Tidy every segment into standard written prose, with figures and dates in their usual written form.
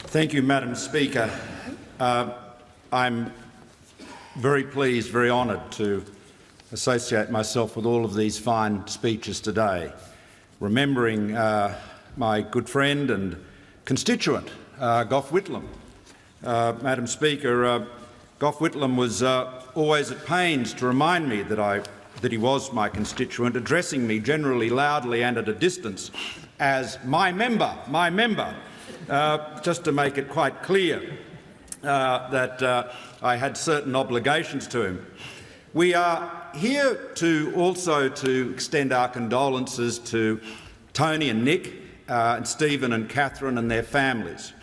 Thank you, Madam Speaker. I'm very pleased, very honoured to associate myself with all of these fine speeches today, remembering my good friend and constituent, Gough Whitlam. Madam Speaker, Gough Whitlam was always at pains to remind me that he was my constituent, addressing me generally loudly and at a distance as my member, just to make it quite clear that I had certain obligations to him. We are here to also extend our condolences to Tony and Nick, and Stephen and Catherine and their families.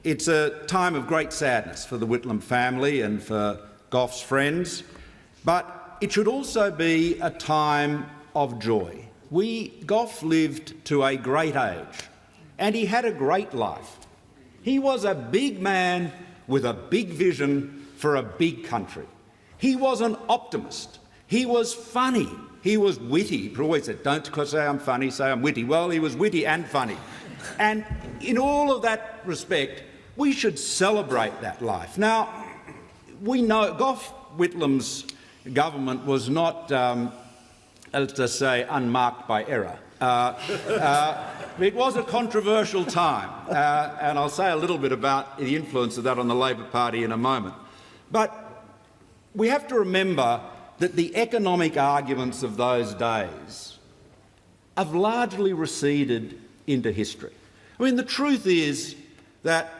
It's a time of great sadness for the Whitlam family and for Gough's friends, but it should also be a time of joy. Gough lived to a great age, and he had a great life. He was a big man with a big vision for a big country. He was an optimist. He was funny. He was witty. He always said, "Don't say I'm funny, say I'm witty." Well, he was witty and funny. And in all of that respect, we should celebrate that life. Now, we know Gough Whitlam's government was not, let's just say, unmarked by error. It was a controversial time, and I'll say a little bit about the influence of that on the Labor Party in a moment. But we have to remember that the economic arguments of those days have largely receded into history. I mean, the truth is that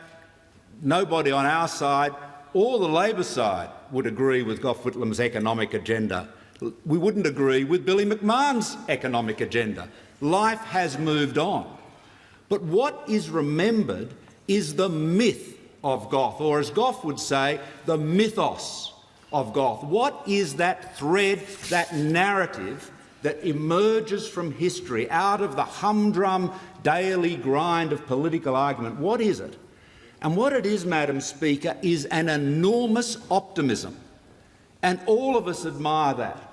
nobody on our side or the Labor side would agree with Gough Whitlam's economic agenda. We wouldn't agree with Billy McMahon's economic agenda. Life has moved on. But what is remembered is the myth of Gough, or as Gough would say, the mythos of Gough. What is that thread, that narrative that emerges from history out of the humdrum daily grind of political argument? What is it? And what it is, Madam Speaker, is an enormous optimism. And all of us admire that.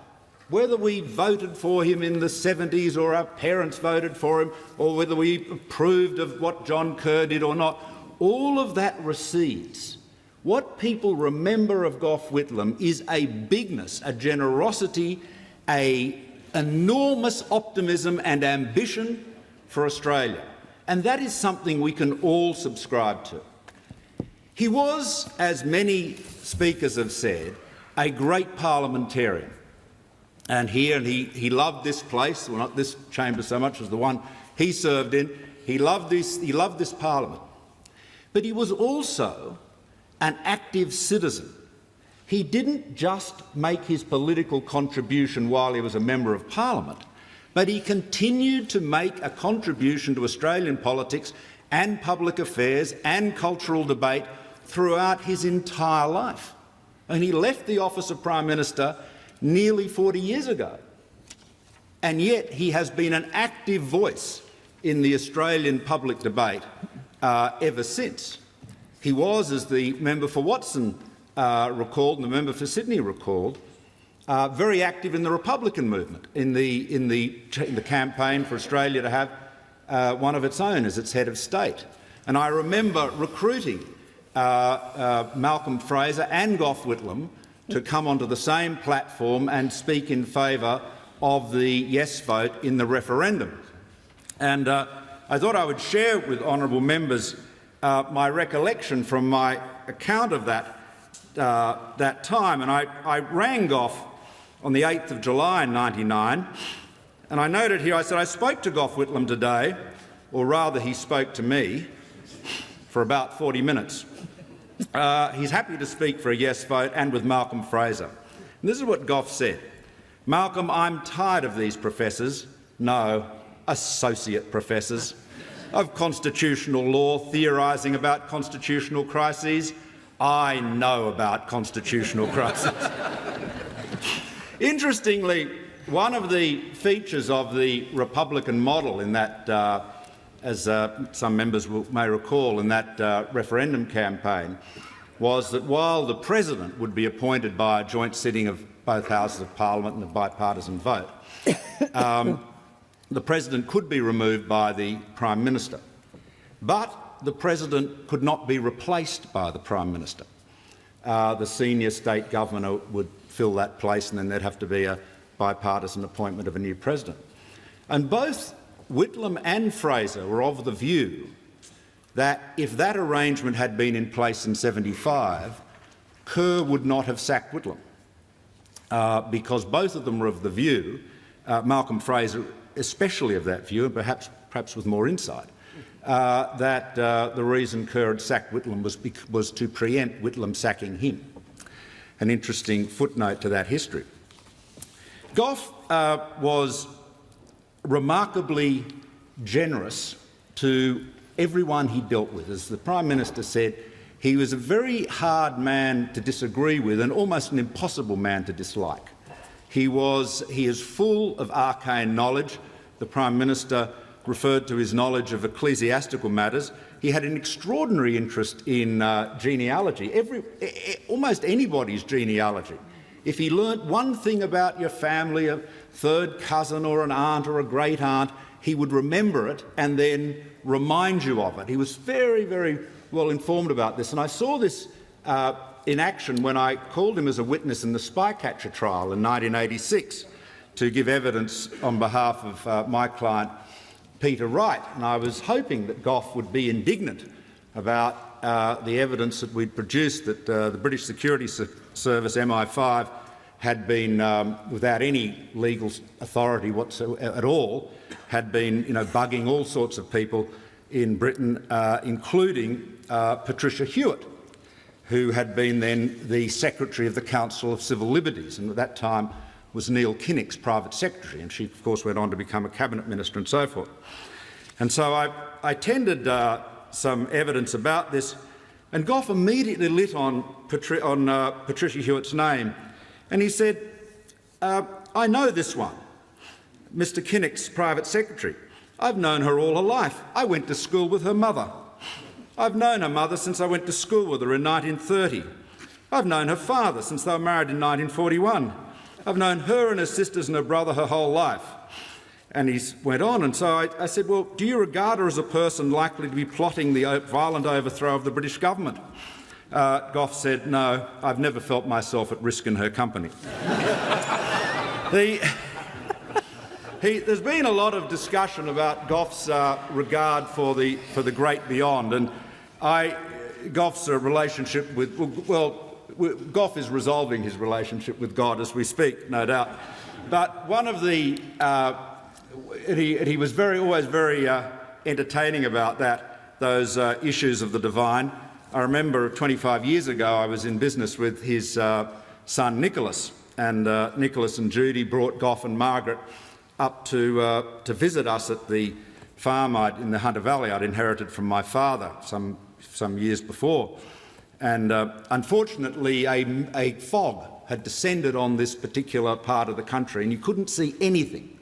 Whether we voted for him in the 70s or our parents voted for him, or whether we approved of what John Kerr did or not, all of that recedes. What people remember of Gough Whitlam is a bigness, a generosity, an enormous optimism and ambition for Australia. And that is something we can all subscribe to. He was, as many speakers have said, a great parliamentarian. And he loved this place, well, not this chamber so much as the one he served in. He loved this parliament. But he was also an active citizen. He didn't just make his political contribution while he was a member of parliament, but he continued to make a contribution to Australian politics and public affairs and cultural debate throughout his entire life. And he left the office of Prime Minister nearly 40 years ago. And yet he has been an active voice in the Australian public debate ever since. He was, as the member for Watson recalled and the member for Sydney recalled, very active in the Republican movement, in the campaign for Australia to have one of its own as its head of state. And I remember recruiting Malcolm Fraser and Gough Whitlam to come onto the same platform and speak in favour of the yes vote in the referendum. And I thought I would share with honourable members my recollection from my account of that time. And I rang Gough on the 8th of July in 1999, and I noted here, I said, "I spoke to Gough Whitlam today," or rather he spoke to me, for about 40 minutes. He's happy to speak for a yes vote and with Malcolm Fraser. And this is what Gough said. "Malcolm, I'm tired of these professors, no, associate professors, of constitutional law theorising about constitutional crises. I know about constitutional crises." Interestingly, one of the features of the Republican model in that, as some members may recall, in that referendum campaign, was that while the President would be appointed by a joint sitting of both Houses of Parliament and a bipartisan vote, the President could be removed by the Prime Minister. But the President could not be replaced by the Prime Minister. The senior state governor would fill that place, and then there'd have to be a bipartisan appointment of a new President. And both Whitlam and Fraser were of the view that if that arrangement had been in place in 1975, Kerr would not have sacked Whitlam, because both of them were of the view, Malcolm Fraser especially of that view, and perhaps with more insight, that the reason Kerr had sacked Whitlam was to preempt Whitlam sacking him. An interesting footnote to that history. Gough was remarkably generous to everyone he dealt with. As the Prime Minister said, he was a very hard man to disagree with and almost an impossible man to dislike. He is full of arcane knowledge. The Prime Minister referred to his knowledge of ecclesiastical matters. He had an extraordinary interest in genealogy, almost anybody's genealogy. If he learnt one thing about your family, a third cousin or an aunt or a great aunt, he would remember it and then remind you of it. He was very, very well informed about this, and I saw this in action when I called him as a witness in the Spycatcher trial in 1986 to give evidence on behalf of my client Peter Wright, and I was hoping that Gough would be indignant about the evidence that we'd produced that the British Security Service, MI5, had been, without any legal authority whatsoever at all, had been bugging all sorts of people in Britain, including Patricia Hewitt, who had been then the Secretary of the Council of Civil Liberties, and at that time was Neil Kinnock's private secretary, and she, of course, went on to become a cabinet minister and so forth. And so I tendered some evidence about this, and Gough immediately lit on Patricia Hewitt's name, and he said, I know this one, Mr Kinnock's private secretary. I've known her all her life. I went to school with her mother. I've known her mother since I went to school with her in 1930. I've known her father since they were married in 1941. I've known her and her sisters and her brother her whole life. And he went on, and so I said, well, do you regard her as a person likely to be plotting the violent overthrow of the British government? Gough said, no, I've never felt myself at risk in her company. There's been a lot of discussion about Gough's regard for the great beyond, and Gough's relationship with, Gough is resolving his relationship with God as we speak, no doubt. But one of the he was always very entertaining about those issues of the divine. I remember 25 years ago I was in business with his son Nicholas, and Nicholas and Judy brought Gough and Margaret up to visit us at the farm in the Hunter Valley I'd inherited from my father some years before. And unfortunately a fog had descended on this particular part of the country, and you couldn't see anything.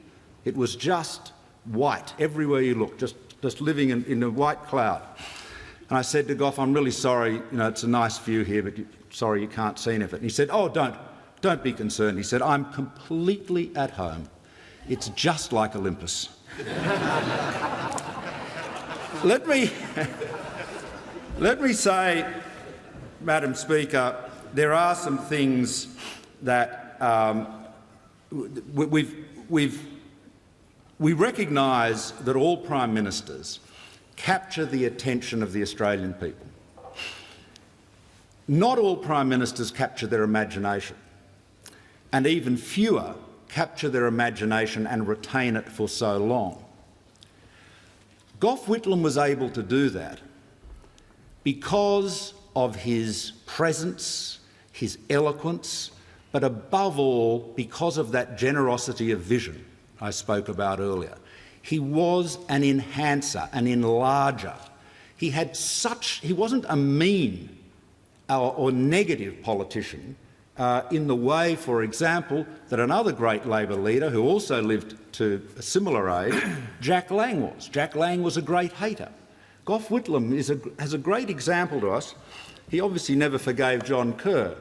It was just white everywhere you looked, just living in a white cloud. And I said to Gough, I'm really sorry, it's a nice view here, but sorry you can't see any of it. And he said, oh, don't be concerned. He said, I'm completely at home. It's just like Olympus. Let me say, Madam Speaker, there are some things that we recognise that all Prime Ministers capture the attention of the Australian people. Not all Prime Ministers capture their imagination, and even fewer capture their imagination and retain it for so long. Gough Whitlam was able to do that because of his presence, his eloquence, but above all because of that generosity of vision I spoke about earlier. He was an enhancer, an enlarger. He wasn't a mean or negative politician in the way, for example, that another great Labor leader who also lived to a similar age, Jack Lang was. Jack Lang was a great hater. Gough Whitlam has a great example to us. He obviously never forgave John Kerr,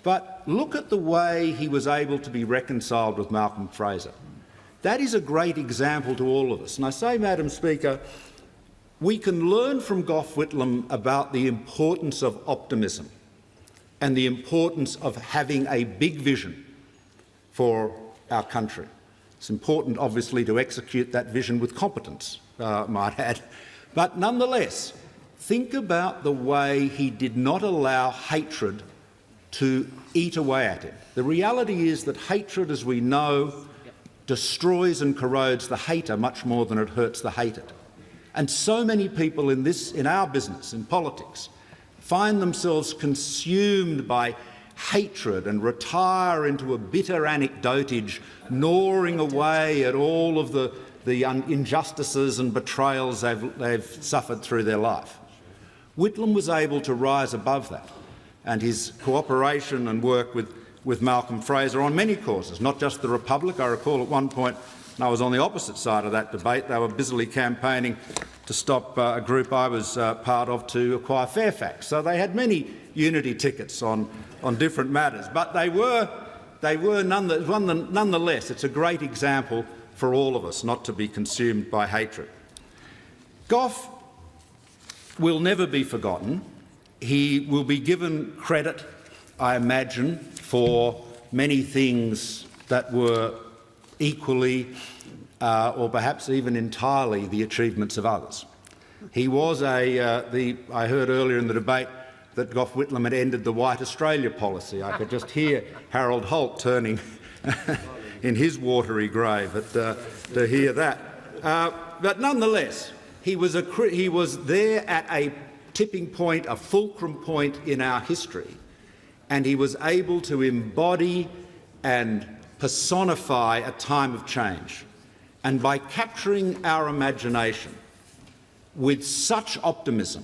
but look at the way he was able to be reconciled with Malcolm Fraser. That is a great example to all of us. And I say, Madam Speaker, we can learn from Gough Whitlam about the importance of optimism and the importance of having a big vision for our country. It's important, obviously, to execute that vision with competence, might add. But nonetheless, think about the way he did not allow hatred to eat away at him. The reality is that hatred, as we know, destroys and corrodes the hater much more than it hurts the hated. And so many people in our business, in politics, find themselves consumed by hatred and retire into a bitter anecdotage, gnawing away at all of the injustices and betrayals they've suffered through their life. Whitlam was able to rise above that, and his cooperation and work with Malcolm Fraser on many causes, not just the Republic. I recall at one point, and I was on the opposite side of that debate, they were busily campaigning to stop a group I was part of to acquire Fairfax. So they had many unity tickets on different matters, but they were nonetheless. It's a great example for all of us not to be consumed by hatred. Gough will never be forgotten. He will be given credit, I imagine, for many things that were equally or perhaps even entirely the achievements of others. He was I heard earlier in the debate that Gough Whitlam had ended the White Australia policy. I could just hear Harold Holt turning in his watery grave to hear that. But nonetheless, he was there at a tipping point, a fulcrum point in our history, and he was able to embody and personify a time of change. And by capturing our imagination with such optimism,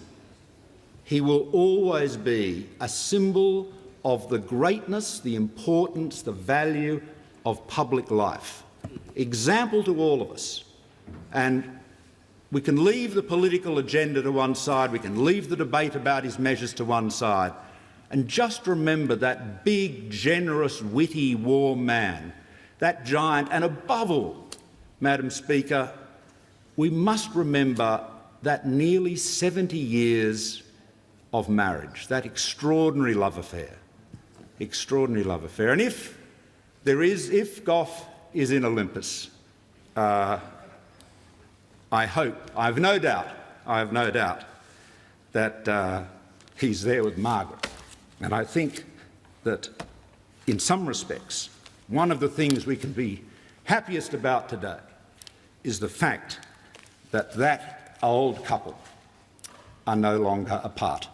he will always be a symbol of the greatness, the importance, the value of public life. Example to all of us. And we can leave the political agenda to one side, we can leave the debate about his measures to one side, and just remember that big, generous, witty, warm man, that giant, and above all, Madam Speaker, we must remember that nearly 70 years of marriage, that extraordinary love affair. Extraordinary love affair. And if Gough is in Olympus, I have no doubt that he's there with Margaret. And I think that in some respects, one of the things we can be happiest about today is the fact that that old couple are no longer apart.